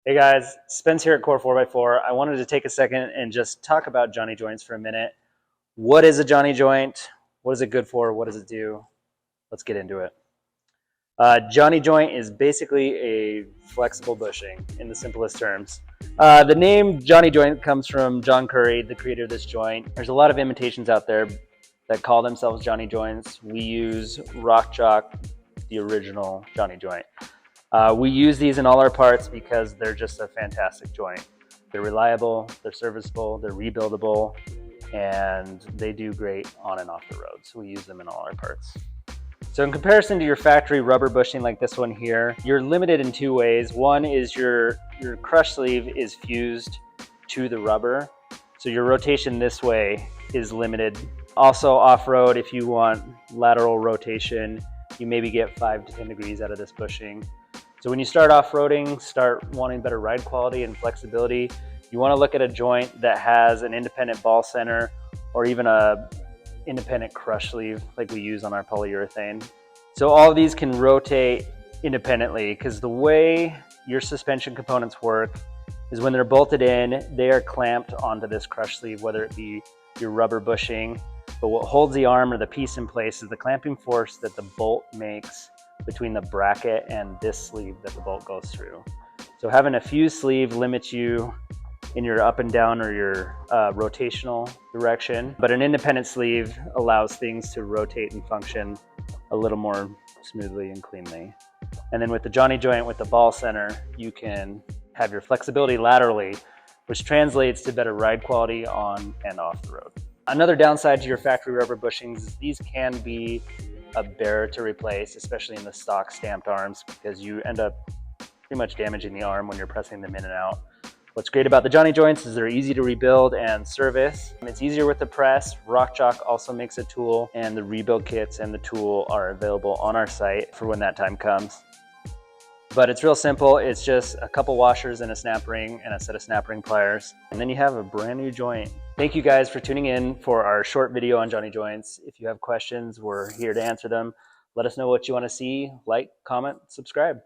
Hey guys, Spence here at Core 4x4. I wanted to take a second and just talk about Johnny joints for a minute. What is a Johnny joint? What is it good for? What does it do? Let's get into it. Johnny joint is basically a flexible bushing in the simplest terms. The name Johnny joint comes from John Curry, the creator of this joint. There's a lot of imitations out there that call themselves Johnny joints. We use RockJock, the original Johnny joint. We use these in all our parts because they're just a fantastic joint. They're reliable, they're serviceable, they're rebuildable, and they do great on and off the road. So we use them in all our parts. So in comparison to your factory rubber bushing like this one here, you're limited in two ways. One is your crush sleeve is fused to the rubber. So your rotation this way is limited. Also off-road, if you want lateral rotation, you maybe get 5 to 10 degrees out of this bushing. So when you start off-roading, start wanting better ride quality and flexibility, you want to look at a joint that has an independent ball center or even a independent crush sleeve like we use on our polyurethane. So all of these can rotate independently because the way your suspension components work is when they're bolted in, they are clamped onto this crush sleeve, whether it be your rubber bushing. But what holds the arm or the piece in place is the clamping force that the bolt makes between the bracket and this sleeve that the bolt goes through. So having a fused sleeve limits you in your up and down or your rotational direction, but an independent sleeve allows things to rotate and function a little more smoothly and cleanly. And then with the Johnny joint with the ball center, you can have your flexibility laterally, which translates to better ride quality on and off the road. Another downside to your factory rubber bushings is these can be a bear to replace, especially in the stock stamped arms, because you end up pretty much damaging the arm when you're pressing them in and out. What's great about the Johnny joints is they're easy to rebuild and service. It's easier with the press. RockJock also makes a tool, and the rebuild kits and the tool are available on our site for when that time comes. But it's real simple. It's just a couple washers and a snap ring and a set of snap ring pliers, and then you have a brand new joint. Thank you guys for tuning in for our short video on Johnny joints. If you have questions, we're here to answer them. Let us know what you want to see. Like, comment, subscribe.